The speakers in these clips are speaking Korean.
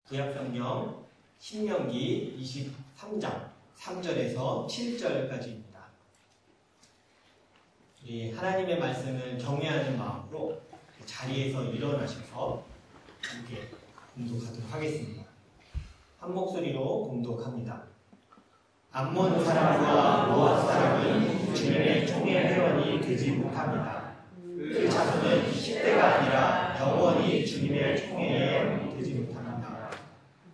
구약성경 신명기 23장 3절에서 7절까지입니다. 우리 하나님의 말씀을 경외하는 마음으로 자리에서 일어나셔서 함께 공독하도록 하겠습니다. 한 목소리로 공독합니다. 암몬 사람과 모압 사람은 주님의 총회 회원이 되지 못합니다. 그 자손은 10대가 아니라 영원히 주님의 총회에 되지 못합니다.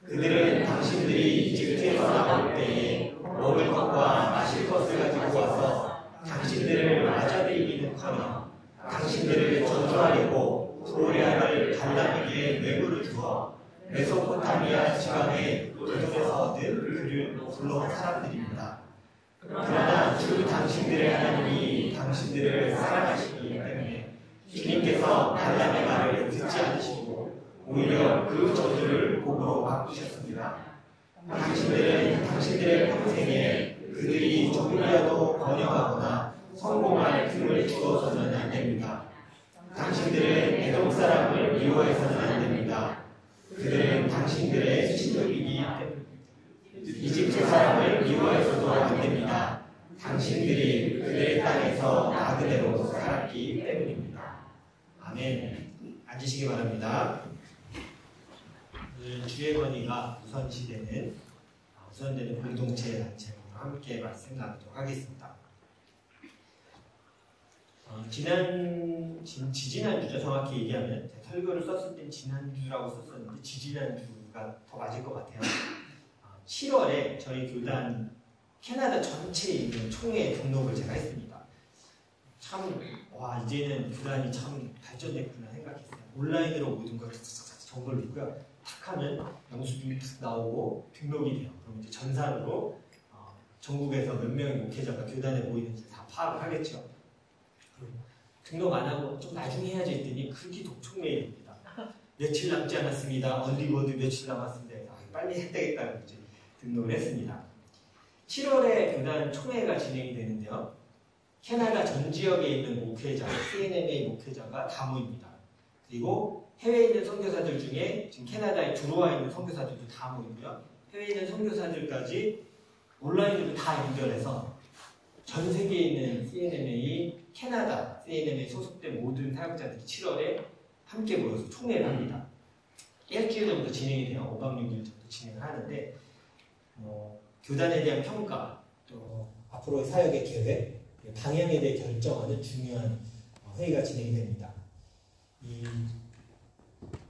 그들은 당신들이 이집트에서 나올 때에 먹을 것과 마실 것을 가지고 와서 당신들을 맞아들이기는커녕 당신들을 저주하려고 도리아를 발람에게 뇌물을 주어 메소포타미아 지방의 도둑에서 얻은 그를 불러온 사람들입니다. 그러나 주 당신들의 하나님이 당신들을 사랑하시기 때문에 주님께서 발람의 말을 듣지 않으시고 오히려 그 저주를 복으로 바꾸셨습니다. 당신들은 당신들의 평생에 그들이 조금이라도 번영하거나 성공할 틈을 주어서는 안 됩니다. 당신들은 에돔 사람을 미워해서는 안 됩니다. 그들은 당신들의 친족이기 때문에 이집트 사람을 미워해서도 안 됩니다. 당신들이 그들의 땅에서 나그네로 살았기 때문입니다. 아멘. 앉으시기 바랍니다. 오늘 주의 권위가 우선시되는 공동체라는 제목으로 함께 말씀 나누도록 하겠습니다. 지지난주죠. 정확히 얘기하면 설교를 썼을 땐 지난주라고 썼었는데 지지난주가 더 맞을 것 같아요. 7월에 저희 교단 캐나다 전체에 있는 총회 등록을 제가 했습니다. 참, 와, 이제는 교단이 참 발전됐구나 생각했어요. 온라인으로 모든 걸 정보를 넣고요. 탁 하면 영수증이 탁 나오고 등록이 돼요. 그럼 이제 전산으로 전국에서 몇 명의 목회자가 교단에 모이는지 다 파악을 하겠죠. 등록 안 하고 좀 나중에 해야지 했더니 그게 독촉 메일입니다. 며칠 남지 않았습니다. 얼리버드 며칠 남았습니다. 빨리 해야 되겠다고 이제 등록을 했습니다. 7월에 교단 총회가 진행이 되는데요. 캐나다 전 지역에 있는 목회자, CNMA 목회자가 다 모입니다. 그리고 해외에 있는 선교사들 중에 지금 캐나다에 들어와 있는 선교사들도 다 모이고요. 해외에 있는 선교사들까지 온라인으로 다 연결해서 전 세계에 있는 CNMA, 캐나다 CNMA에 소속된 모든 사역자들이 7월에 함께 모여서 총회를 합니다. 일주일 정도 진행이 돼요. 5박 6일 정도 진행을 하는데 교단에 대한 평가, 또 앞으로의 사역의 계획, 방향에 대해 결정하는 중요한 회의가 진행이 됩니다.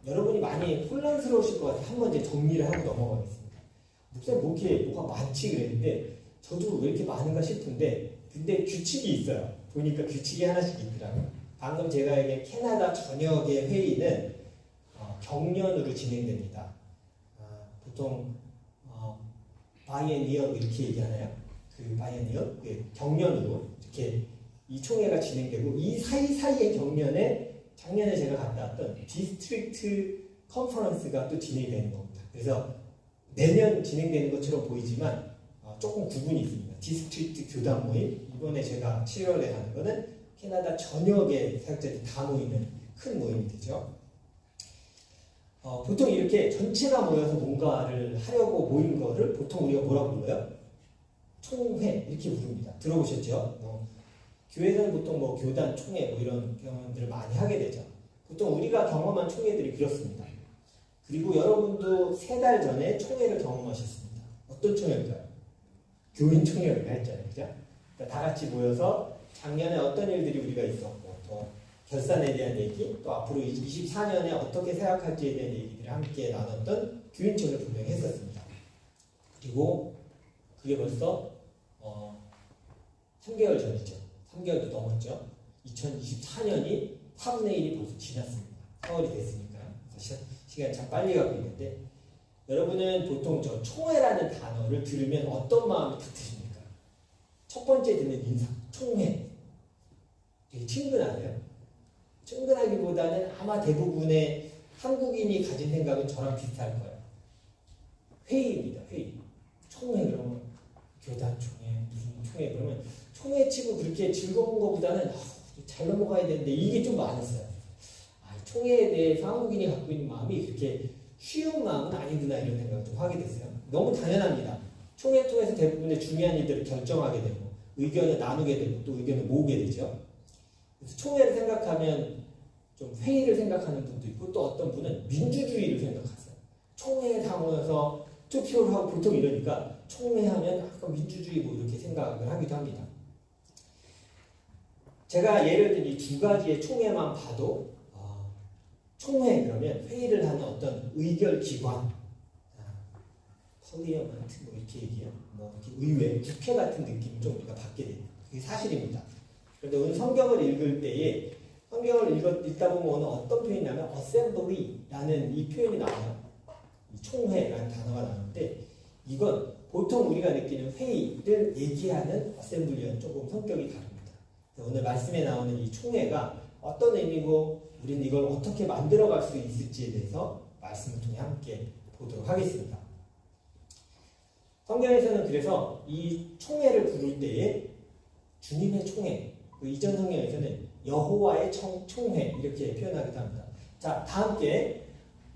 여러분이 많이 혼란스러우실 것 같아요. 한번 이제 정리를 하고 넘어가겠습니다. 목사님 뭐가 많지 그랬는데 저도 왜 이렇게 많은가 싶은데 근데 규칙이 있어요. 보니까 규칙이 하나씩 있더라고요. 방금 제가 얘기한 캐나다 전역의 회의는 경년으로 진행됩니다. 보통 바이애니얼 이렇게 얘기하나요? 그 바이애니얼 경년으로 이렇게 이 총회가 진행되고 이 사이사이의 경년에 작년에 제가 갔다 왔던 디스트릭트 컨퍼런스가 또 진행이 되는 겁니다. 그래서 매년 진행되는 것처럼 보이지만 조금 구분이 있습니다. 디스트릭트 교단 모임, 이번에 제가 7월에 하는 거는 캐나다 전역의 사역자들이 다 모이는 큰 모임이 되죠. 보통 이렇게 전체가 모여서 뭔가를 하려고 모인 거를 보통 우리가 뭐라고 불러요? 총회 이렇게 부릅니다. 들어보셨죠? 교회에서는 보통 교단 총회 이런 경험들을 많이 하게 되죠. 보통 우리가 경험한 총회들이 그렇습니다. 그리고 여러분도 3달 전에 총회를 경험하셨습니다. 어떤 총회일까요? 교인 총회를 했잖아요. 그죠? 그러니까 다 같이 모여서 작년에 어떤 일들이 우리가 있었고 또 결산에 대한 얘기, 또 앞으로 24년에 어떻게 생각할지에 대한 얘기들을 함께 나눴던 교인총회를 분명히 했었습니다. 그리고 그게 벌써 3개월 전이죠. 3개월도 넘었죠. 2024년이 4분의 1이 벌써 지났습니다. 4월이 됐으니까. 시간이 참 빨리 가고 있는데 여러분은 보통 저 총회라는 단어를 들으면 어떤 마음이 딱 드십니까? 첫 번째 듣는 인상, 총회. 되게 친근하네요. 친근하기보다는 아마 대부분의 한국인이 가진 생각은 저랑 비슷할 거예요. 회의입니다. 회의. 총회 그러면 교단 총회, 무슨 총회 그러면 총회 치고 그렇게 즐거운 것보다는 잘 넘어가야 되는데 이게 좀 많았어요. 총회에 대해서 한국인이 갖고 있는 마음이 그렇게 쉬운 마음은 아니구나 이런 생각을 좀 하게 됐어요. 너무 당연합니다. 총회를 통해서 대부분의 중요한 일들을 결정하게 되고 의견을 나누게 되고 또 의견을 모으게 되죠. 그래서 총회를 생각하면 좀 회의를 생각하는 분도 있고 또 어떤 분은 민주주의를 생각하세요. 총회에 다 모여서 투표를 하고 보통 이러니까 총회하면 아까 민주주의 뭐 이렇게 생각을 하기도 합니다. 제가 예를 든 이 두 가지의 총회만 봐도 총회 그러면 회의를 하는 어떤 의결 기관, 펄리어먼트 뭐 이렇게 얘기해요. 뭐 이렇게 의회, 국회 같은 느낌을 좀 우리가 받게 돼요. 그게 사실입니다. 그런데 오늘 성경을 읽을 때에 성경을 읽다 보면 오늘 어떤 표현이 나면 assembly라는 이 표현이 나와요. 이 총회라는 단어가 나오는데 이건 보통 우리가 느끼는 회의를 얘기하는 assembly와는 조금 성격이 다릅니다. 오늘 말씀에 나오는 이 총회가 어떤 의미고 우리는 이걸 어떻게 만들어갈 수 있을지에 대해서 말씀을 통해 함께 보도록 하겠습니다. 성경에서는 그래서 이 총회를 부를 때에 주님의 총회, 그 이전 성경에서는 여호와의 총회 이렇게 표현하기도 합니다. 자, 다 함께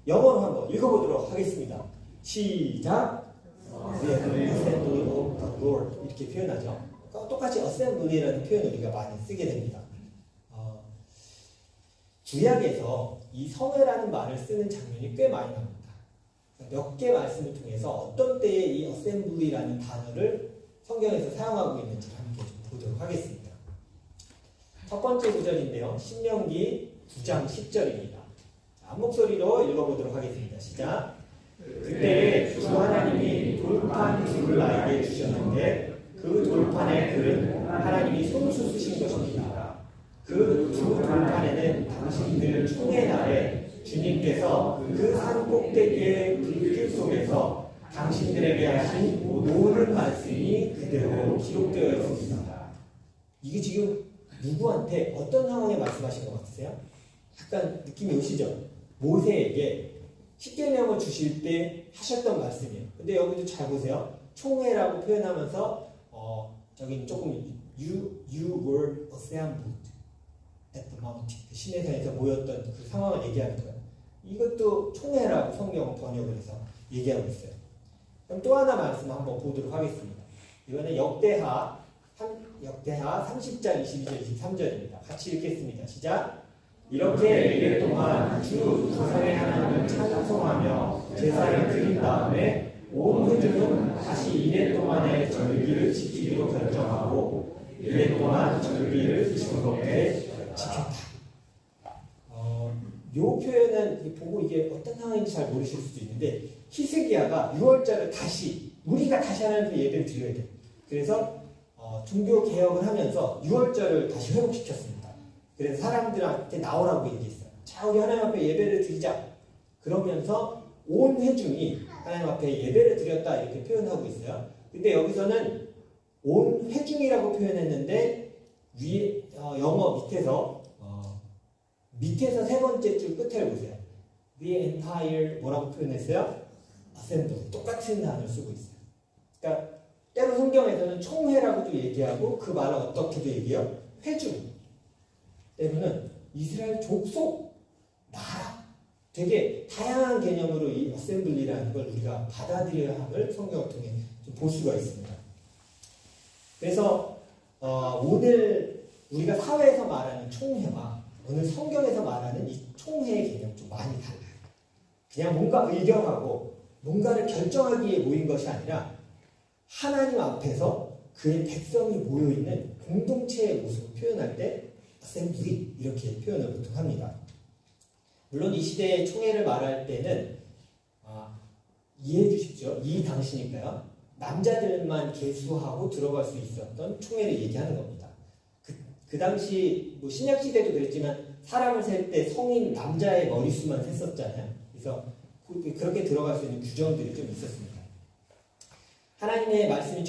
영어로 한번 읽어보도록 하겠습니다. 시작! Assembly of the Lord 이렇게 표현하죠. 똑같이 assembly라는 표현을 우리가 많이 쓰게 됩니다. 구약에서 이 성회라는 말을 쓰는 장면이 꽤 많이 나옵니다. 몇 개 말씀을 통해서 어떤 때에 이 assembly라는 단어를 성경에서 사용하고 있는지를 함께 좀 보도록 하겠습니다. 첫 번째 구절인데요. 신명기 9장 10절입니다. 한 목소리로 읽어보도록 하겠습니다. 시작! 그때에 주 하나님이 돌판 둘을 나에게 주셨는데 그 돌판의 글은 하나님이 손수 쓰신 것입니다. 그 두 돌판에는 당신들 총회 날에 주님께서 그 산 꼭대기의 불길 속에서 당신들에게 하신 모든 말씀이 그대로 기록되어 있습니다. 이게 지금 누구한테 어떤 상황에 말씀하신 것 같으세요? 약간 느낌이 오시죠? 모세에게 십계명을 주실 때 하셨던 말씀이에요. 근데 여기도 잘 보세요. 총회라고 표현하면서 저기 조금 you were assembled at the mountain. 그 시내산에서 모였던 그 상황을 얘기하는 거예요. 이것도 총회라고 성경은 번역을 해서 얘기하고 있어요. 그럼 또 하나 말씀 한번 보도록 하겠습니다. 이번엔 역대하 30장 22절 23절입니다. 같이 읽겠습니다. 시작! 이렇게 1년 동안 주 조상의 하나님을 찬송하며 제사를 드린 다음에 온 회중은 다시 2년 동안의 절기를 지키기로 결정하고 1년 동안 절기를 즐겁게 지켰다. 이 표현은 보고 이게 어떤 상황인지 잘 모르실 수도 있는데 히스기야가 6월절을 우리가 다시 하나님 앞에 예배를 드려야 돼요. 그래서 종교 개혁을 하면서 6월절을 다시 회복시켰습니다. 그래서 사람들한테 나오라고 얘기했어요. 자, 우리 하나님 앞에 예배를 드리자. 그러면서 온 회중이 하나님 앞에 예배를 드렸다 이렇게 표현하고 있어요. 근데 여기서는 온 회중이라고 표현했는데 위에 영어 밑에서 세 번째 줄 끝을 보세요. The entire 뭐라고 표현했어요? assembly. 똑같은 단어를 쓰고 있어요. 그러니까 때로 성경에서는 총회라고도 얘기하고 그 말을 어떻게도 얘기해요? 회중. 때로는 이스라엘 족속, 나라. 되게 다양한 개념으로 이 어셈블리라는 걸 우리가 받아들여야 함을 성경을 통해 좀 볼 수가 있습니다. 그래서 오늘 우리가 사회에서 말하는 총회와 오늘 성경에서 말하는 이 총회의 개념 좀 많이 달라요. 그냥 뭔가 의결하고 뭔가를 결정하기에 모인 것이 아니라 하나님 앞에서 그의 백성이 모여있는 공동체의 모습을 표현할 때 어셈블리 이렇게 표현을 보통 합니다. 물론 이 시대의 총회를 말할 때는 이해해 주십시오. 이 당시니까요. 남자들만 개수하고 들어갈 수 있었던 총회를 얘기하는 겁니다. 그 당시 뭐 신약 시대도 그랬지만 사람을 셀 때 성인 남자의 머릿수만 셌었잖아요. 그래서 그렇게 들어갈 수 있는 규정들이 좀 있었습니다. 하나님의 말씀이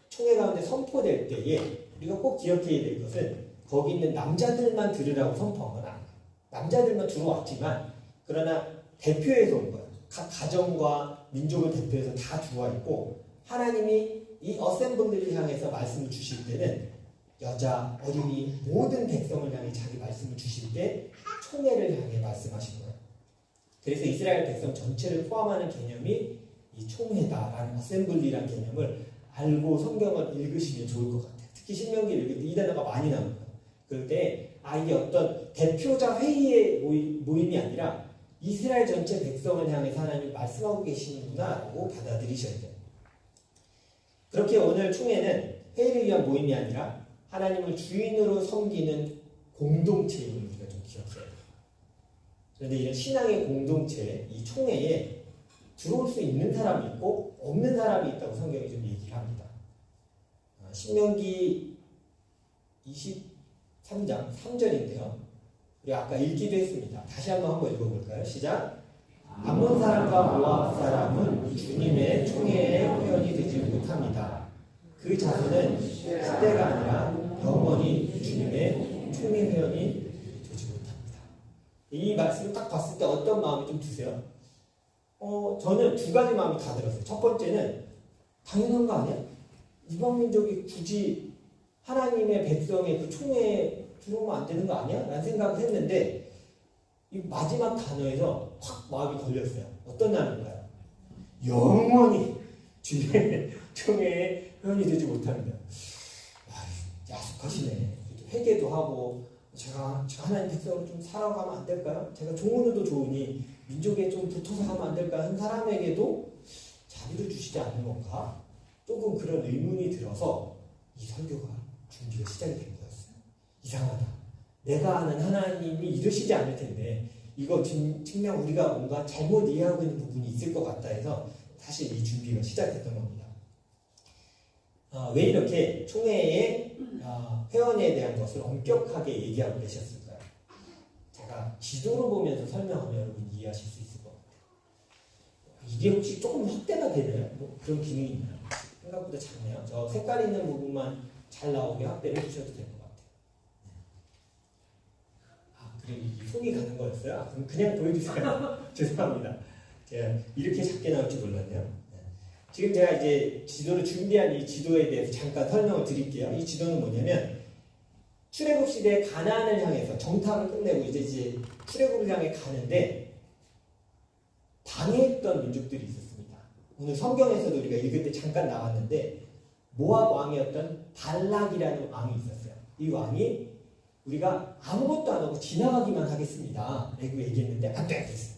총회 가운데 선포될 때에 우리가 꼭 기억해야 될 것은 거기 있는 남자들만 들으라고 선포한 건 아니에요. 남자들만 들어왔지만 그러나 대표해서 온 거예요. 각 가정과 민족을 대표해서 다 들어와 있고 하나님이 이 어셈블리를 향해서 말씀을 주실 때는 여자, 어린이, 모든 백성을 향해 자기 말씀을 주실 때 총회를 향해 말씀하신 거예요. 그래서 이스라엘 백성 전체를 포함하는 개념이 이 총회다라는 어셈블리라는 개념을 알고 성경을 읽으시면 좋을 것 같아요. 특히 신명기를 읽을 때 이 단어가 많이 나옵니다. 그럴 때 이게 어떤 대표자 회의의 모임이 아니라 이스라엘 전체 백성을 향해서 하나님이 말씀하고 계시는구나라고 받아들이셔야 돼요. 그렇게 오늘 총회는 회의를 위한 모임이 아니라 하나님을 주인으로 섬기는 공동체임을 우리가 좀 기억해야 돼요. 그런데 이런 신앙의 공동체, 이 총회에 들어올 수 있는 사람이 있고 없는 사람이 있다고 성경이 좀 얘기를 합니다. 신명기 23장 3절인데요. 우리 아까 읽기도 했습니다. 다시 한번 읽어볼까요? 시작. 암몬 사람과 모압 사람은 주님의 총회에 회원이 되지 못합니다. 그 자손은 시대가 아니라 영원히 주님의 총회 회원이 되지 못합니다. 이 말씀을 딱 봤을 때 어떤 마음이 좀 드세요? 저는 두 가지 마음이 다 들었어요. 첫 번째는 당연한 거 아니야? 이방 민족이 굳이 하나님의 백성의 그 총회에 들어오면 안 되는 거 아니야? 라는 생각을 했는데 이 마지막 단어에서 확 마음이 걸렸어요. 어떤 단어인가요? 영원히 주님의 총회에 회원이 되지 못합니다. 야속하시네. 회개도 하고 제가 하나님 백성으로 좀 살아가면 안 될까요? 제가 종으로도 좋으니 민족에 좀 붙어서 가면 안 될까 하는 사람에게도 자비를 주시지 않는 건가? 조금 그런 의문이 들어서 이 설교가 준비가 시작이 된 거였어요. 이상하다. 내가 아는 하나님이 이러시지 않을 텐데 이거 증명 우리가 뭔가 잘못 이해하고 있는 부분이 있을 것 같다 해서 사실 이 준비가 시작됐던 겁니다. 왜 이렇게 총회의 회원에 대한 것을 엄격하게 얘기하고 계셨을까요? 제가 지도로 보면서 설명하면 여러분 이해하실 수 있을 것 같아요. 이게 혹시 조금 확대가 되나요? 뭐 그런 기능이 있나요? 생각보다 작네요. 저 색깔 있는 부분만 잘 나오게 확대를 해주셔도 될 것 같아요. 그럼 이 손이 가는 거였어요? 그럼 그냥 보여주세요. 죄송합니다. 제가 이렇게 작게 나올 줄 몰랐네요. 지금 제가 이제 지도를 준비한 이 지도에 대해서 잠깐 설명을 드릴게요. 이 지도는 뭐냐면 출애굽 시대 가나안을 향해서 정탐을 끝내고 이제 출애굽을 향해 가는데 방해했던 민족들이 있었습니다. 오늘 성경에서도 우리가 읽을 때 잠깐 나왔는데 모압 왕이었던 발락이라는 왕이 있었어요. 이 왕이 우리가 아무것도 안 하고 지나가기만 하겠습니다. 라고 얘기했는데 안 되겠어요.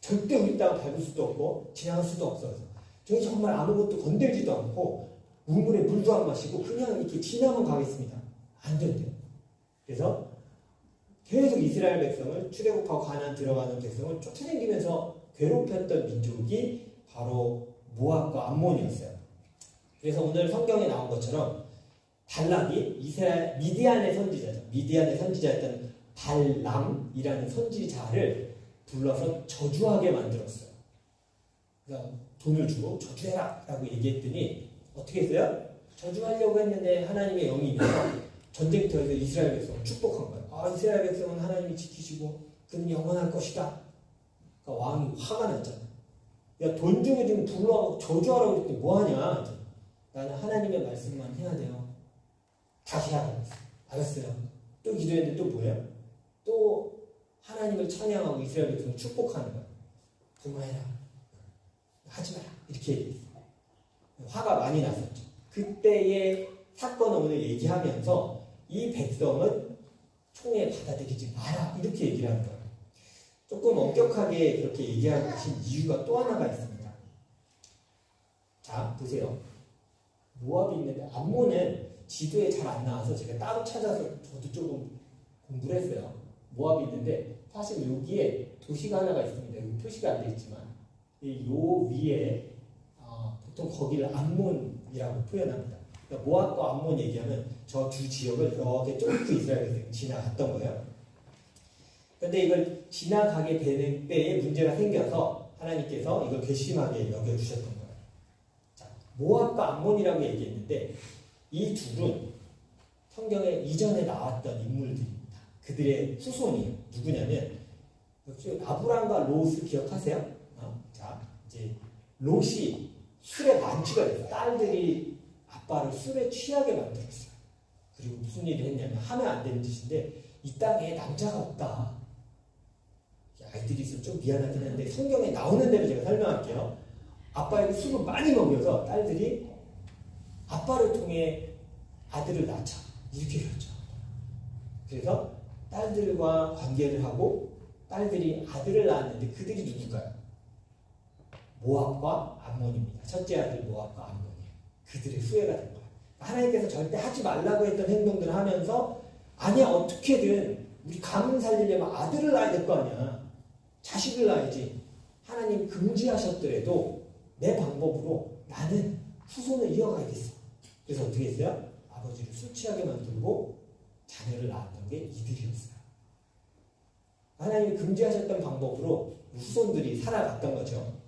절대 우리 땅을 밟을 수도 없고 지나갈 수도 없어서 저희 정말 아무것도 건들지도 않고 우물에 물도 안 마시고 그냥 이렇게 지나만 가겠습니다. 안 된대요. 그래서 계속 이스라엘 백성을 출애굽하고 가나안 들어가는 백성을 쫓아다니면서 괴롭혔던 민족이 바로 모압과 암몬이었어요. 그래서 오늘 성경에 나온 것처럼 발락이 이스라엘 미디안의 선지자죠. 미디안의 선지자였던 발람이라는 선지자를 불러서 저주하게 만들었어요. 그러니까 돈을 주고 저주해라 라고 얘기했더니 어떻게 했어요? 저주하려고 했는데 하나님의 영이 임해서 전쟁터에서 이스라엘 백성을 축복한 거예요. 이스라엘 백성은 하나님이 지키시고 그는 영원할 것이다. 그러니까 왕이 화가 났잖아요. 야, 돈 주고 지금 불러하고 저주하라고 했더니 뭐하냐? 나는 하나님의 말씀만 해야 돼요. 다시 하라고 했어요. 알았어요. 또 기도했는데 또 뭐예요? 또 하나님을 찬양하고 이스라엘 백성을 축복하는 거예요. 그만해라. 하지 마라. 이렇게 얘기했어요. 화가 많이 났었죠. 그때의 사건을 오늘 얘기하면서 이 백성은 총회에 받아들이지 마라. 이렇게 얘기를 하는 거예요. 조금 엄격하게 그렇게 얘기하고 계신 이유가 또 하나가 있습니다. 자, 보세요. 모압이 있는데 암몬은 지도에 잘 안 나와서 제가 따로 찾아서 저도 조금 공부를 했어요. 모압이 있는데 사실 여기에 도시가 하나가 있습니다. 여기 표시가 안 되어 있지만 요 위에 보통 거기를 암몬이라고 표현합니다. 그러니까 모압과 암몬 얘기하면 저 두 지역을 이렇게 쭉 이스라엘에서 지나갔던 거예요. 그런데 이걸 지나가게 되는 때에 문제가 생겨서 하나님께서 이걸 괘씸하게 여겨주셨던 거예요. 자, 모압과 암몬이라고 얘기했는데 이 둘은 성경에 이전에 나왔던 인물들입니다. 그들의 후손이에요. 누구냐면 역시 아브람과 롯을 기억하세요? 자, 이제 롯이 술에 만취가 됐어요. 딸들이 아빠를 술에 취하게 만들었어요. 그리고 무슨 일을 했냐면 하면 안 되는 짓인데 이 땅에 남자가 없다. 야, 아이들이 있으면 좀 미안하긴 한데 성경에 나오는 대로 제가 설명할게요. 아빠에게 술을 많이 먹여서 딸들이 아빠를 통해 아들을 낳자 이렇게 그랬죠. 그래서 딸들과 관계를 하고 딸들이 아들을 낳았는데 그들이 누굴까요? 모압과 암몬입니다. 첫째 아들 모압과 암몬이에요. 그들의 후예가 된 거예요. 하나님께서 절대 하지 말라고 했던 행동들을 하면서 아니야 어떻게든 우리 가문 살리려면 아들을 낳아야 될 거 아니야. 자식을 낳아야지. 하나님 금지하셨더라도 내 방법으로 나는 후손을 이어가야겠어. 그래서 어떻게 했어요? 아버지를 술 취하게 만들고 자녀를 낳았던 게 이들이었어요. 하나님이 금지하셨던 방법으로 후손들이 살아갔던 거죠.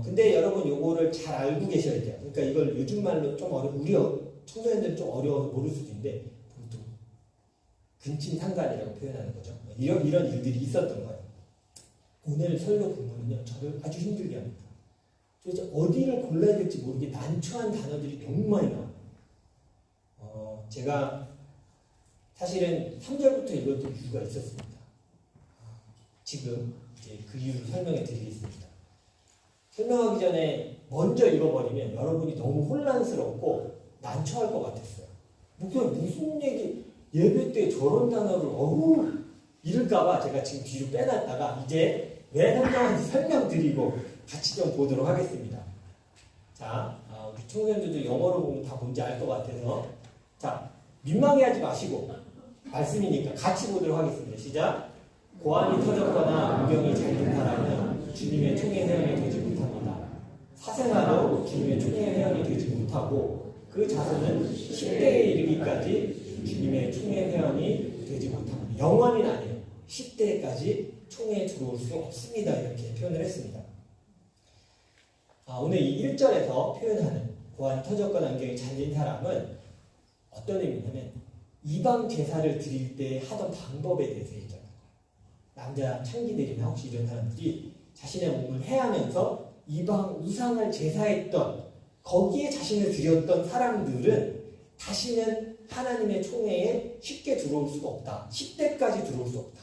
근데 여러분 요거를 잘 알고 계셔야 돼요. 그러니까 이걸 요즘 말로 좀 우리 청소년들은 좀 어려워서 모를 수도 있는데 보통 근친상간이라고 표현하는 거죠. 이런 일들이 있었던 거예요. 오늘 설교 본문은요 저를 아주 힘들게 합니다. 도대체 어디를 골라야 될지 모르게 난처한 단어들이 너무 많이 나와요. 제가 사실은 3절부터 읽었던 이유가 있었습니다. 지금 이제 그 이유를 설명해 드리겠습니다. 설명하기 전에 먼저 읽어버리면 여러분이 너무 혼란스럽고 난처할 것 같았어요. 무슨 얘기, 예배 때 저런 단어를 이럴까봐 제가 지금 뒤로 빼놨다가 이제 왜 설명하는지 설명드리고 같이 좀 보도록 하겠습니다. 자, 우리 청소년들도 영어로 보면 다 뭔지 알 것 같아서 자, 민망해하지 마시고 말씀이니까 같이 보도록 하겠습니다. 시작! 고안이 터졌거나 음경이 잘된 사람은 주님의 총회 회원이 되지 못합니다. 사생아도 주님의 총회 회원이 되지 못하고 그 자손은 10대에 이르기까지 주님의 총회 회원이 되지 못합니다. 영원히는 아니에요. 10대까지 총회에 들어올 수 없습니다. 이렇게 표현을 했습니다. 오늘 이 1절에서 표현하는 고안이 터졌거나 음경이 잘된 사람은 어떤 의미냐면 이방 제사를 드릴 때 하던 방법에 대해서 얘기합니다. 남자 창기들이나 혹시 이런 사람들이 자신의 몸을 해하면서 이방 우상을 제사했던 거기에 자신을 드렸던 사람들은 다시는 하나님의 총회에 쉽게 들어올 수가 없다. 10대까지 들어올 수 없다.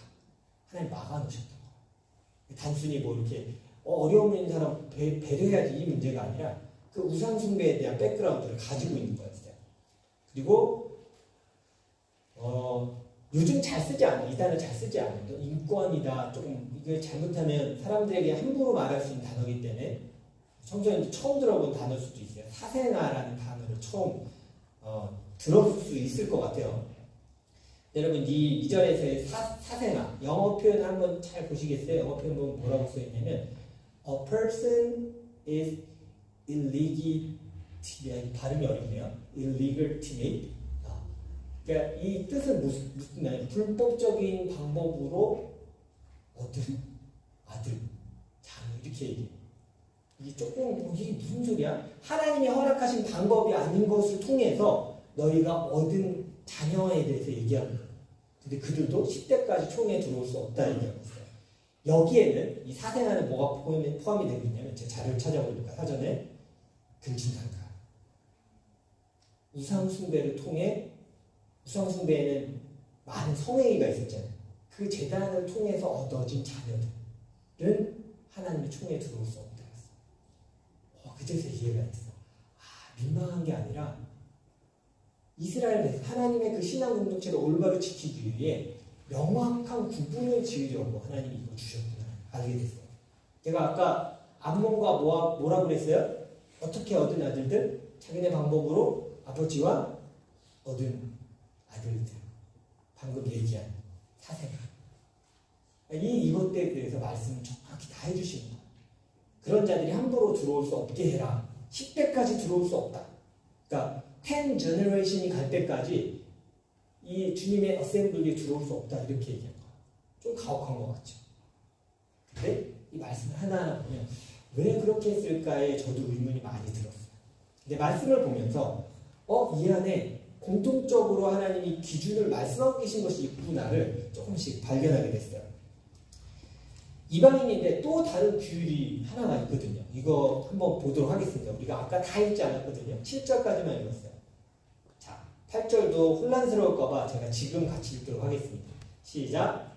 하나님 막아놓으셨던 거예요. 단순히 뭐 이렇게 어려움 있는 사람 배려해야지 이 문제가 아니라 그 우상 숭배에 대한 백그라운드를 가지고 있는 거였어요. 그리고 요즘 잘 쓰지 않아요. 이 단어 잘 쓰지 않아요. 인권이다. 조금 이게 잘못하면 사람들에게 함부로 말할 수 있는 단어이기 때문에 청소년들 처음 들어본 단어일 수도 있어요. 사생아라는 단어를 처음 들어볼 수 있을 것 같아요. 여러분 이 2절에서의 사생아 영어 표현을 한번 잘 보시겠어요? 영어 표현 보면 뭐라고 써있냐면 A person is illegitimate 발음이 어렵네요. illegitimate 그러니까 이 뜻은 무슨 말이에요? 불법적인 방법으로 얻은 아들, 자녀 이렇게 얘기해요. 이게 조금 이게 무슨 소리야? 하나님이 허락하신 방법이 아닌 것을 통해서 너희가 얻은 자녀에 대해서 얘기하고 있어요. 근데 그들도 10대까지 총회에 들어올 수 없다 얘기하고 있어요. 여기에는 이 사생아는 뭐가 포함이 되고 있냐면 제 자료를 찾아보니까 사전에 근친상간 우상 숭배를 통해 우상 숭배에는 많은 성행위가 있었잖아요. 그 제단을 통해서 얻어진 자녀들은 하나님의 총회에 들어올 수 없다 했어. 그제서 이해가 됐어. 민망한 게 아니라 이스라엘 하나님의 그 신앙 공동체를 올바로 지키기 위해 명확한 구분을 지으려고 하나님이 이거 주셨구나 알게 됐어요. 제가 아까 암몬과 모압 뭐라고 그랬어요? 어떻게 얻은 아들들? 자기네 방법으로 아버지와 얻은 아들들. 방금 얘기한 사생아. 이것들에 대해서 말씀을 정확히 다 해주시는 거예요. 그런 자들이 함부로 들어올 수 없게 해라. 10대까지 들어올 수 없다. 그러니까 10 generation이 갈 때까지 이 주님의 어셈블리에 들어올 수 없다. 이렇게 얘기한 거예요. 좀 가혹한 것 같죠. 근데 이 말씀을 하나하나 보면 왜 그렇게 했을까에 저도 의문이 많이 들었어요. 근데 말씀을 보면서 이 안에 공통적으로 하나님이 기준을 말씀하고 계신 것이 있구나를 조금씩 발견하게 됐어요. 이방인인데 또 다른 규율이 하나가 있거든요. 이거 한번 보도록 하겠습니다. 우리가 아까 다 읽지 않았거든요. 7절까지만 읽었어요. 자, 8절도 혼란스러울까봐 제가 지금 같이 읽도록 하겠습니다. 시작!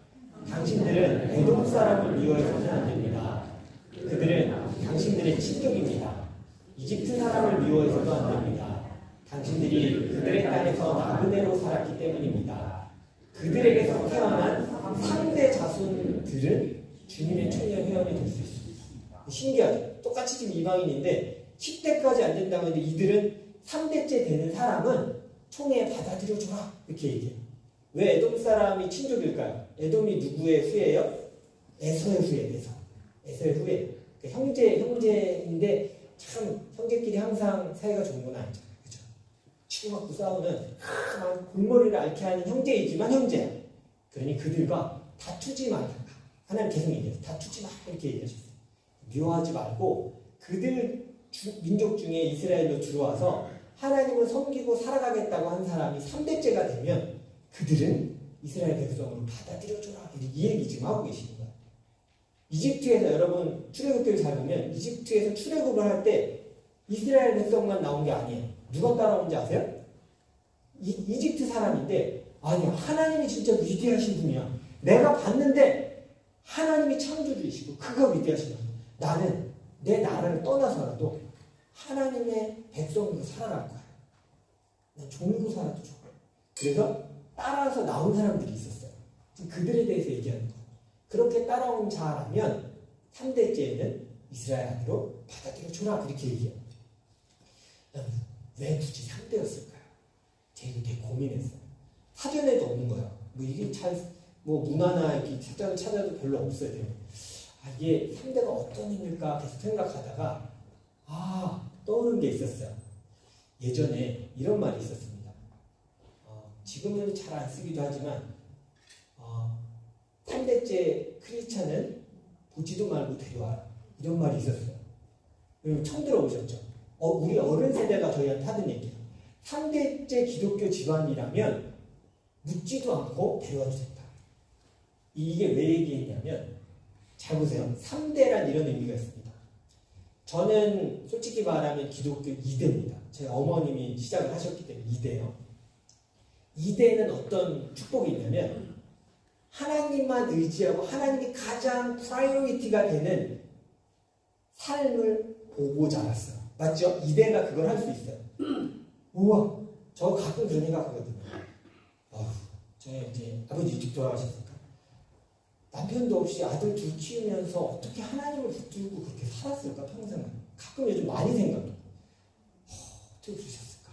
당신들은 에돔 사람을 미워해서는 안 됩니다. 그들은 당신들의 친족입니다. 이집트 사람을 미워해서도 안 됩니다. 당신들이 그들의 땅에서 나그네로 살았기 때문입니다. 그들에게서 태어난 3대 자손들은 주님의 청년 회원이 될 수 있습니다. 신기하죠? 똑같이 지금 이방인인데 10대까지 안 된다고 했는데 이들은 3대째 되는 사람은 총회에 받아들여줘라 이렇게 얘기해요. 왜 에돔 사람이 친족일까요? 에돔이 누구의 후예요? 에서의 후예, 에서의 후예. 그러니까 형제인데 참 형제끼리 항상 사이가 좋은 건 아니잖아요. 그죠? 치고받고 싸우는 골머리를 앓게 하는 형제이지만 형제야. 그러니 그들과 다투지 말라. 하나님 계속 얘기해요. 다투지 마 이렇게 얘기하셨어요. 미워하지 말고 그들 민족 중에 이스라엘로 들어와서 하나님을 섬기고 살아가겠다고 한 사람이 3대째가 되면 그들은 이스라엘 백성으로 받아들여줘라. 이 얘기 지금 하고 계시는 거예요. 이집트에서 여러분 출애굽기를 잘 보면 이집트에서 출애굽을 할 때 이스라엘 백성만 나온 게 아니에요. 누가 따라오는지 아세요? 이집트 사람인데 아니 하나님이 진짜 위대하신 분이야. 내가 봤는데 하나님이 창조주이시고 그가 위대하신 분이야. 나는 내 나라를 떠나서라도 하나님의 백성으로 살아갈 거야. 난 종으로 살아도 좋아. 그래서 따라서 나온 사람들이 있었어요. 지금 그들에 대해서 얘기하는 거예요. 그렇게 따라온 자라면 3대째에는 이스라엘 안으로 받아들여줘라. 그렇게 얘기해요. 왜 굳이 3대였을까요? 제가 되게 고민했어요. 사전에도 없는 거예요. 이게 문화나 이렇게 찾아도 별로 없어요. 이게 3대가 어떤 의미일까 계속 생각하다가 떠오른 게 있었어요. 예전에 이런 말이 있었습니다. 지금은 잘 안 쓰기도 하지만 3대째 크리스찬은 보지도 말고 데려와라. 이런 말이 있었어요. 처음 들어보셨죠? 우리 어른 세대가 저희한테 하던 얘기예요. 3대째 기독교 집안이라면 묻지도 않고 데려와도 된다. 이게 왜 얘기했냐면 잘 보세요. 3대란 이런 의미가 있습니다. 저는 솔직히 말하면 기독교 2대입니다. 제 어머님이 시작을 하셨기 때문에 2대요. 2대는 어떤 축복이 있냐면 하나님만 의지하고 하나님이 가장 프라이어리티가 되는 삶을 보고 자랐어요. 맞죠? 2대가 그걸 할 수 있어요. 우와, 저 가끔 그런 생각하거든요. 저희 이제 아버지 일찍 돌아가셨으니까 남편도 없이 아들 둘 키우면서 어떻게 하나님을 붙들고 그렇게 살았을까 평생. 가끔 요즘 많이 생각해요. 어떻게 그러셨을까?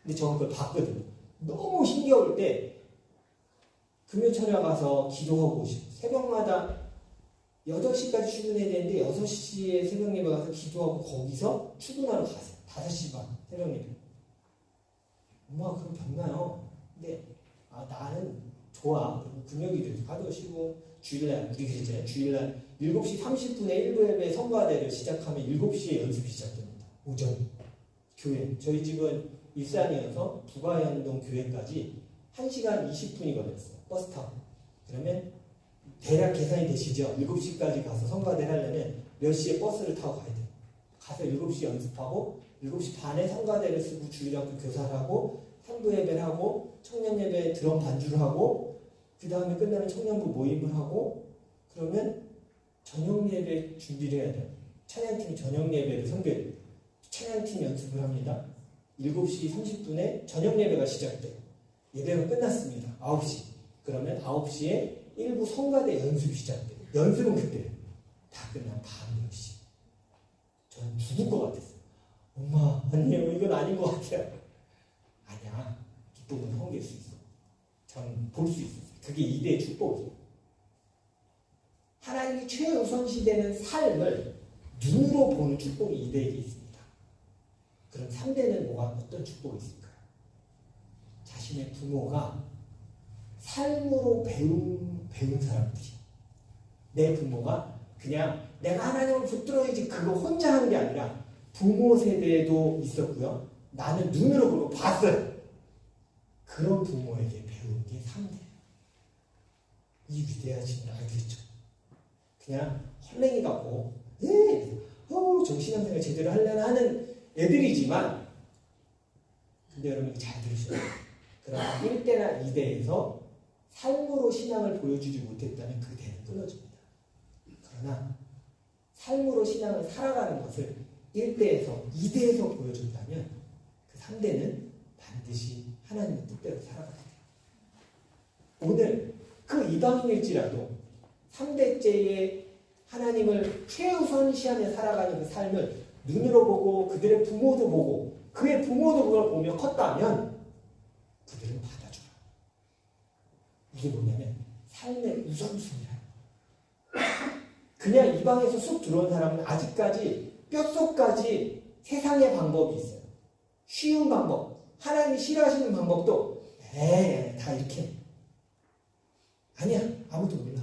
근데 저는 그걸 봤거든요. 너무 힘겨울 때 금요철에 가서 기도하고 오시고 새벽마다 8시까지 출근해야 되는데 6시에 새벽 예배 가서 기도하고 거기서 출근하러 가세요. 5시 반 새벽 예배. 엄마 그럼 됐나요? 근데 나는 좋아. 금요일에도 가져오시고 주일날 우리 그랬잖아요. 주일날 7시 30분에 1부 예배 성가대를 시작하면 7시에 연습이 시작됩니다. 오전 교회. 저희 집은 일산이어서 부가현동 교회까지 1시간 20분이 걸렸어요. 버스 타고. 그러면 대략 계산이 되시죠? 7시까지 가서 성가대를 하려면 몇 시에 버스를 타고 가야 돼요. 가서 7시 연습하고 7시 반에 성가대를 쓰고 주일학교 교사를 하고 3부 예배를 하고 청년 예배 드럼 반주를 하고 그 다음에 끝나면 청년부 모임을 하고 그러면 저녁 예배 준비를 해야 돼요. 찬양팀이 저녁 예배를 선교해야 돼요. 찬양팀 연습을 합니다. 7시 30분에 저녁 예배가 시작돼요. 예배가 끝났습니다. 9시. 그러면 9시에 1부 성가대 연습이 시작돼요. 연습은 그때예요. 다 끝나면 밤 10시. 저는 죽을 것 같았어요. 엄마, 아니에요. 이건 아닌 것 같아요. 아니야. 기쁨은 섬길 수 있어. 저는 볼 수 있어요. 그게 2대의 축복이에요. 하나님이 최우선시되는 삶을 눈으로 보는 축복이 2대에게 있습니다. 그럼 3대는 어떤 축복이 있을까요? 자신의 부모가 삶으로 배운 사람들이. 내 부모가 그냥 내가 하나님을 붙들어야지 그거 혼자 하는 게 아니라 부모 세대에도 있었고요. 나는 눈으로 보고 봤어요. 그런 부모에게 배운 게 3대예요. 이 위대하신 걸 알겠죠? 그냥 헐랭이 같고 정신한생활 제대로 하려나 하는 애들이지만 근데 여러분 잘 들으셔야 돼요. 그럼 1대나 2대에서 삶으로 신앙을 보여주지 못했다면 그 대는 끊어집니다. 그러나 삶으로 신앙을 살아가는 것을 1대에서 2대에서 보여준다면 그 3대는 반드시 하나님의 뜻대로 살아가게 돼요. 오늘 그 이방인일지라도 3대째의 하나님을 최우선시하며 살아가는 그 삶을 눈으로 보고 그들의 부모도 보고 그의 부모도 그걸 보며 컸다면 그들은 받아줘요. 이게 뭐냐면 삶의 우선순위라는 거예요. 그냥 이방에서 쑥 들어온 사람은 아직까지 뼛속까지 세상의 방법이 있어요. 쉬운 방법, 하나님이 싫어하시는 방법도 다 이렇게 아니야, 아무도 몰라.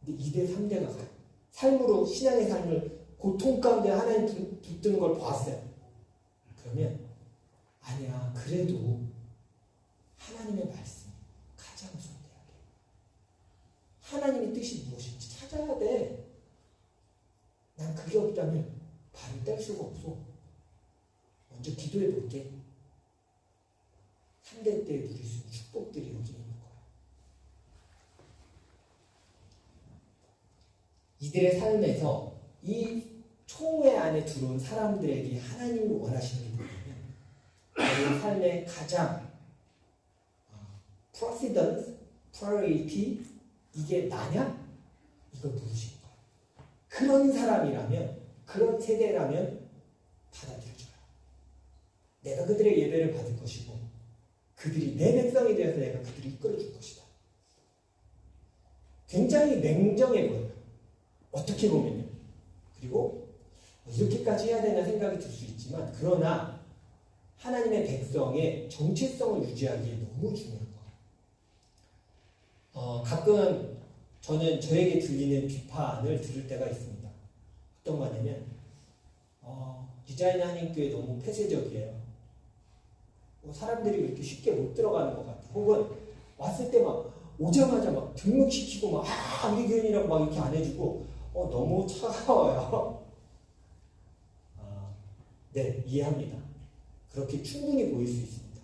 근데 2대 3대가 가요. 삶으로 신앙의 삶을 고통 가운데 하나님 붙드는 걸 봤어요. 그러면 아니야, 그래도 하나님의 말씀이 가장 우선돼야 돼. 하나님의 뜻이 무엇인지 찾아야 돼. 난 그게 없다면 발을 뗄 수가 없어. 먼저 기도해 볼게. 3대 때 누릴 수 있는 축복들이 여기 있는 거야. 이들의 삶에서 이 총회 안에 들어온 사람들에게 하나님이 원하시는 게 뭐냐면 너의 삶의 가장 precedence, priority 이게 나냐? 이걸 물으신 거예요. 그런 사람이라면 그런 세대라면 받아들여줘요. 내가 그들의 예배를 받을 것이고 그들이 내 백성이 되어서 내가 그들을 이끌어줄 것이다. 굉장히 냉정해 보여요. 어떻게 보면요. 그리고 이렇게까지 해야 되나 생각이 들 수 있지만 그러나 하나님의 백성의 정체성을 유지하기에 너무 중요한 거예요. 가끔 저는 저에게 들리는 비판을 들을 때가 있습니다. 어떤 거냐면 디자인 한인교회 너무 폐쇄적이에요. 사람들이 이렇게 쉽게 못 들어가는 것 같아. 혹은 왔을 때 막 오자마자 막 등록시키고 막 우리 교인이라고 막 이렇게 안 해주고 너무 차가워요. 네, 이해합니다. 그렇게 충분히 보일 수 있습니다.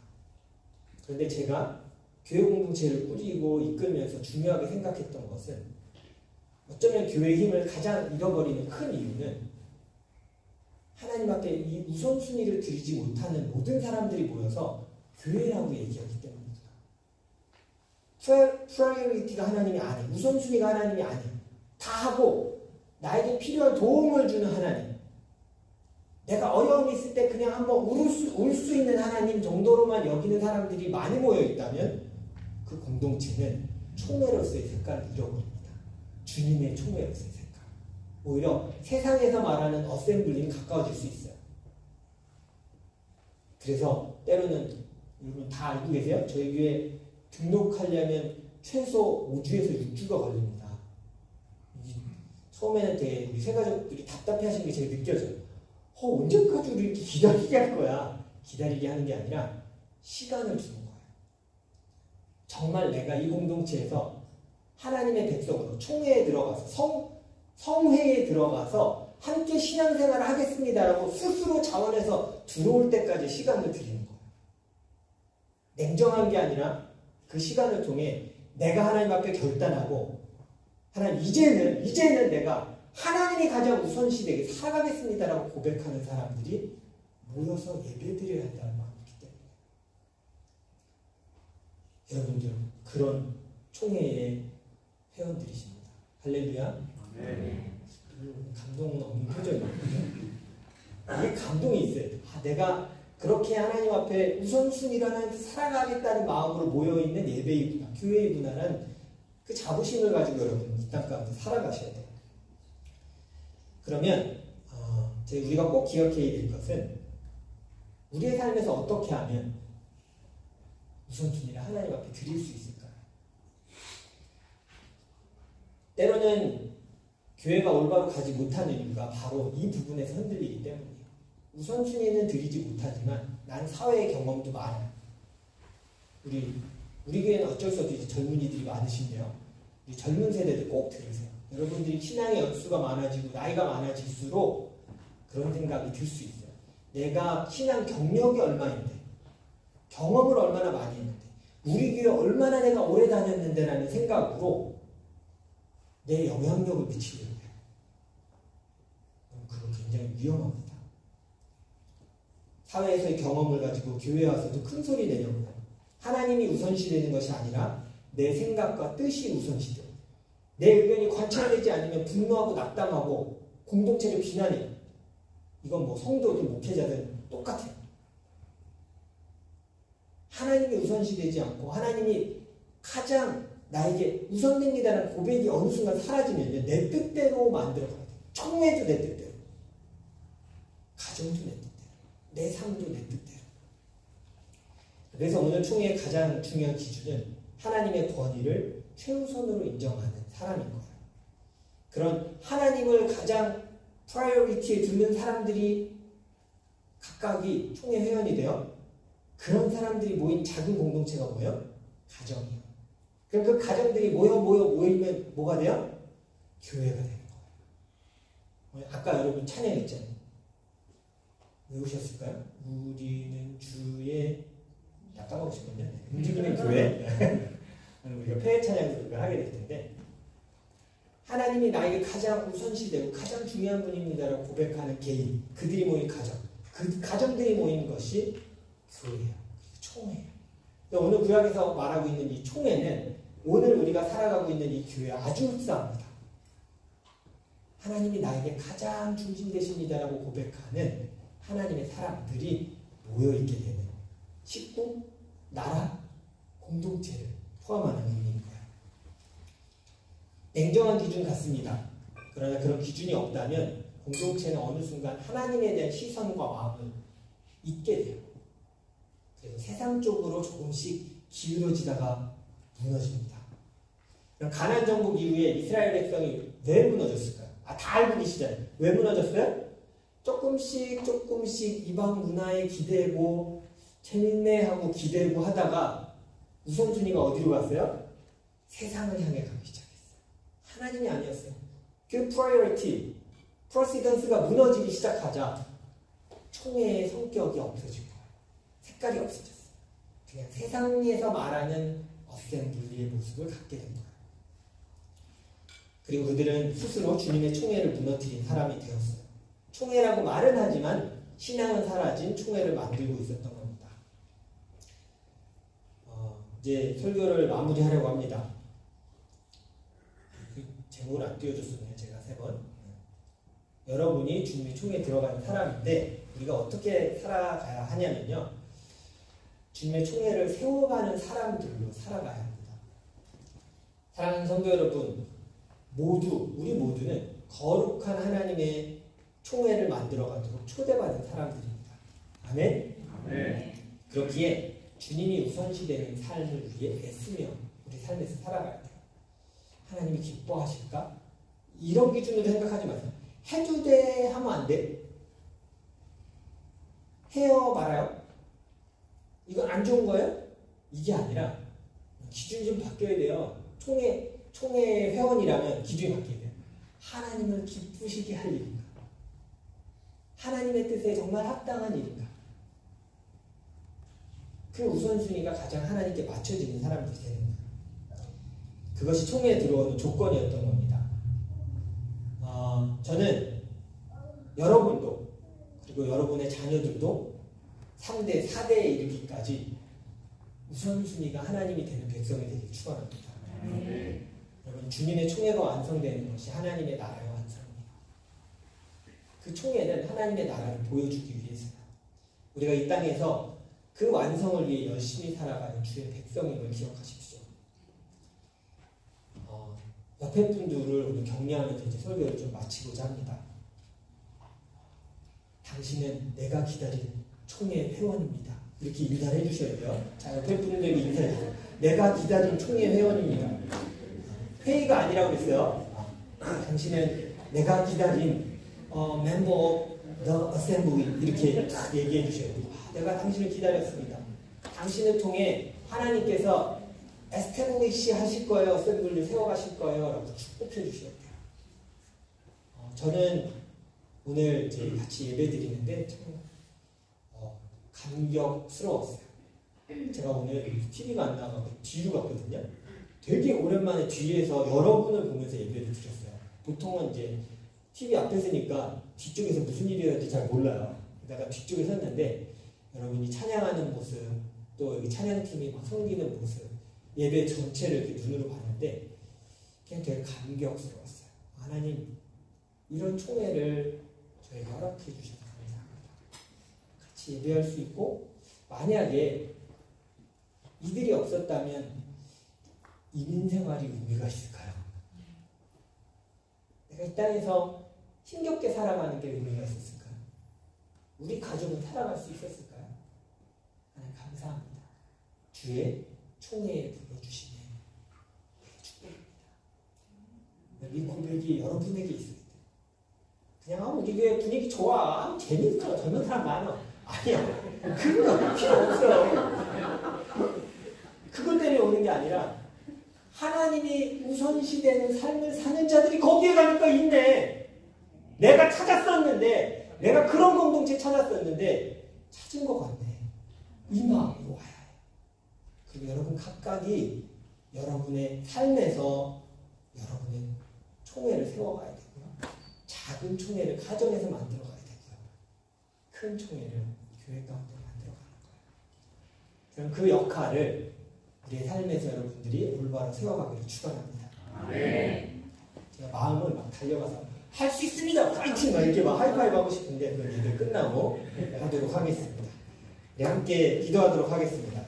그런데 제가 교회 공동체를 꾸리고 이끌면서 중요하게 생각했던 것은 어쩌면 교회의 힘을 가장 잃어버리는 큰 이유는 하나님 앞에 이 우선순위를 드리지 못하는 모든 사람들이 모여서 교회라고 얘기하기 때문입니다. 프라이어리티가 하나님이 아니에요. 우선순위가 하나님이 아니에요. 다 하고 나에게 필요한 도움을 주는 하나님, 내가 어려움이 있을 때 그냥 한번 울 수 있는 하나님 정도로만 여기는 사람들이 많이 모여 있다면 그 공동체는 총회로서의 색깔을 잃어버립니다. 주님의 총회로서의 색깔. 오히려 세상에서 말하는 어셈블리는 가까워질 수 있어요. 그래서 때로는 여러분 다 알고 계세요? 저희 교회 등록하려면 최소 5주에서 6주가 걸립니다. 처음에는 되게 우리 새가족들이 답답해하시는 게 제가 느껴져요. 언제까지 우리 이렇게 기다리게 할 거야? 기다리게 하는 게 아니라 시간을 주는 거예요. 정말 내가 이 공동체에서 하나님의 백성으로 총회에 들어가서 성회에 들어가서 함께 신앙생활을 하겠습니다라고 스스로 자원해서 들어올 때까지 시간을 드리는 거예요. 냉정한 게 아니라 그 시간을 통해 내가 하나님 앞에 결단하고 하나님 이제는 내가 하나님이 가장 우선시되게 살아가겠습니다라고 고백하는 사람들이 모여서 예배드려야 한다는 마음이기 때문에 여러분들 그런 총회의 회원들이십니다. 할렐루야. 네. 감동 없는 표정이거든요. 이게 감동이 있어요. 내가 그렇게 하나님 앞에 우선순위라는 살아가겠다는 마음으로 모여있는 예배이구나, 교회이구나라는 그 자부심을 가지고 여러분 이 땅 가운데 살아가셔야 돼요. 그러면 우리가 꼭 기억해야 될 것은 우리의 삶에서 어떻게 하면 우선순위를 하나님 앞에 드릴 수 있을까요? 때로는 교회가 올바로 가지 못하는 이유가 바로 이 부분에서 흔들리기 때문이에요. 우선순위는 드리지 못하지만 난 사회의 경험도 많아요. 우리 교회는 어쩔 수 없이 젊은이들이 많으신데요. 우리 젊은 세대들 꼭 들으세요. 여러분들이 신앙의 연수가 많아지고 나이가 많아질수록 그런 생각이 들 수 있어요. 내가 신앙 경력이 얼마인데, 경험을 얼마나 많이 했는데, 우리 교회 얼마나 내가 오래 다녔는데라는 생각으로 내 영향력을 미치려고 해요. 그건 굉장히 위험합니다. 사회에서의 경험을 가지고 교회에 와서도 큰 소리 내려고 해요. 하나님이 우선시되는 것이 아니라 내 생각과 뜻이 우선시돼요. 내 의견이 관철되지 않으면 분노하고 낙담하고 공동체를 비난해요. 이건 뭐 성도든 목회자든 똑같아요. 하나님이 우선시되지 않고 하나님이 가장 나에게 우선됩니다라는 고백이 어느 순간 사라지면 내 뜻대로 만들어가야 돼요. 총회도 내 뜻대로, 가정도 내 뜻대로, 내 삶도 내 뜻대로. 그래서 오늘 총회의 가장 중요한 기준은 하나님의 권위를 최우선으로 인정하는 사람인 거예요. 그런 하나님을 가장 프라이어리티에 두는 사람들이 각각이 총회 회원이 돼요. 그런 사람들이 모인 작은 공동체가 뭐예요? 가정이에요. 그럼 그 가정들이 모이면 뭐가 돼요? 교회가 되는 거예요. 아까 여러분 찬양했잖아요. 외우셨을까요? 우리는 주의 까먹으시군요. 움직이는 교회. 우리가 폐회 찬양에서 우리가 하게 될 텐데 하나님이 나에게 가장 우선시되고 가장 중요한 분입니다라고 고백하는 개인, 그들이 모인 가정, 그 가정들이 모인 것이 교회예요. 총회예요. 오늘 구약에서 말하고 있는 이 총회는 오늘 우리가 살아가고 있는 이 교회에 아주 흡사합니다. 하나님이 나에게 가장 중심 되십니다라고 고백하는 하나님의 사람들이 모여있게 되는 식구, 나라, 공동체를 포함하는 의미인 거예요. 냉정한 기준 같습니다. 그러나 그런 기준이 없다면 공동체는 어느 순간 하나님에 대한 시선과 마음을 잊게 돼요. 그래서 세상 쪽으로 조금씩 기울어지다가 무너집니다. 가나안 정복 이후에 이스라엘 백성이 왜 무너졌을까요? 다 알고 계시잖아요. 왜 무너졌어요? 조금씩 이방 문화에 기대고 재밌네 하고 기대고 하다가 우선순위가 어디로 갔어요? 세상을 향해 가기 시작했어요. 하나님이 아니었어요. 그 프라이어리티, 프로시던스가 무너지기 시작하자 총회의 성격이 없어진 거예요. 색깔이 없어졌어요. 그냥 세상에서 말하는 어셈블리의 모습을 갖게 된 거예요. 그리고 그들은 스스로 주님의 총회를 무너뜨린 사람이 되었어요. 총회라고 말은 하지만 신앙은 사라진 총회를 만들고 있었던 겁니다. 이제 설교를 마무리하려고 합니다. 그 제목을 안 띄워줬었네요. 제가 3번. 여러분이 주님의 총회에 들어가는 사람인데 우리가 어떻게 살아가야 하냐면요. 주님의 총회를 세워가는 사람들로 살아가야 합니다. 사랑하는 성도 여러분, 우리 모두는 거룩한 하나님의 총회를 만들어가도록 초대받은 사람들입니다. 아멘? 아멘. 그렇기에 주님이 우선시되는 삶을 위해 애쓰며 우리 삶에서 살아가야 돼요. 하나님이 기뻐하실까? 이런 기준으로 생각하지 마세요. 해도 돼 하면 안 돼? 해요 말아요? 이건 안 좋은 거예요? 이게 아니라 기준이 좀 바뀌어야 돼요. 총회 회원이라면 기준이 바뀌어야 돼요. 하나님을 기쁘시게 할 일인가? 하나님의 뜻에 정말 합당한 일인가? 그 우선순위가 가장 하나님께 맞춰지는 사람들이 되는 거예요. 그것이 총회에 들어오는 조건이었던 겁니다. 저는 여러분도 그리고 여러분의 자녀들도 3대, 4대에 이르기까지 우선순위가 하나님이 되는 백성이 되길 축원합니다. 여러분, 주님의 총회가 완성되는 것이 하나님의 나라의 완성입니다. 그 총회는 하나님의 나라를 보여주기 위해서요. 우리가 이 땅에서 그 완성을 위해 열심히 살아가는 주의 백성임을 기억하십시오. 옆에 분들을 오늘 격려하면서 이제 설교를 좀 마치고자 합니다. 당신은 내가 기다린 총회 회원입니다. 이렇게 인사를 해주셔야 돼요. 자, 옆에 분들에게 인사해주세요. 내가 기다린 총회 회원입니다. 회의가 아니라고 그랬어요. 당신은 내가 기다린 member of the assembly 이렇게 딱 얘기해 주셔야 돼요. 내가 당신을 기다렸습니다. 당신을 통해 하나님께서 에스테블리시 하실 거예요. 어셈블리 세워가실 거예요. 라고 축복해 주셔야 돼요. 저는 오늘 이제 같이 예배 드리는데 참 감격스러웠어요. 제가 오늘 TV가 안 나가고 뒤로 갔거든요. 되게 오랜만에 뒤에서 여러분을 보면서 예배를 드렸어요. 보통은 이제 TV 앞에 서니까 뒤쪽에서 무슨 일이 일어날지 잘 몰라요. 내가 뒤쪽에 섰는데 여러분이 찬양하는 모습, 또 여기 찬양팀이 막 섬기는 모습, 예배 전체를 이렇게 눈으로 봤는데 그냥 되게 감격스러웠어요. 하나님, 이런 총회를 저에게 허락해 주셔서 감사합니다. 같이 예배할 수 있고, 만약에 이들이 없었다면 이민 생활이 의미가 있을까요? 내가 이 땅에서 힘겹게 살아가는 게 의미가 있었을까요? 우리 가족은 살아갈 수 있었을까요? 하나님 감사합니다. 주의 총회에 불러주시네. 축복입니다. 이 고백이 여러분에게 있을 때 그냥 우리 교회 분위기 좋아, 재밌어, 젊은 사람 많아. 아니야, 그런 거 필요 없어요. 그것 때문에 오는 게 아니라 하나님이 우선시되는 삶을 사는 자들이 거기에 가니까 있네. 내가 찾았었는데, 내가 그런 공동체 찾았었는데 찾은 것 같네. 이 마음으로 와야 해. 그리고 여러분 각각이 여러분의 삶에서 여러분의 총회를 세워가야 되고요. 작은 총회를 가정에서 만들어가야 되고요. 큰 총회를 교회 가운데 만들어가는 거예요. 저는 그 역할을 우리의 삶에서 여러분들이 올바로 세워가기를 축원합니다. 네. 제가 마음을 막 달려가서 할 수 있습니다. 파이팅! 막 이렇게 막 하이파이브 하고 싶은데 그건 예배 끝나고 하도록 하겠습니다. 네, 함께 기도하도록 하겠습니다.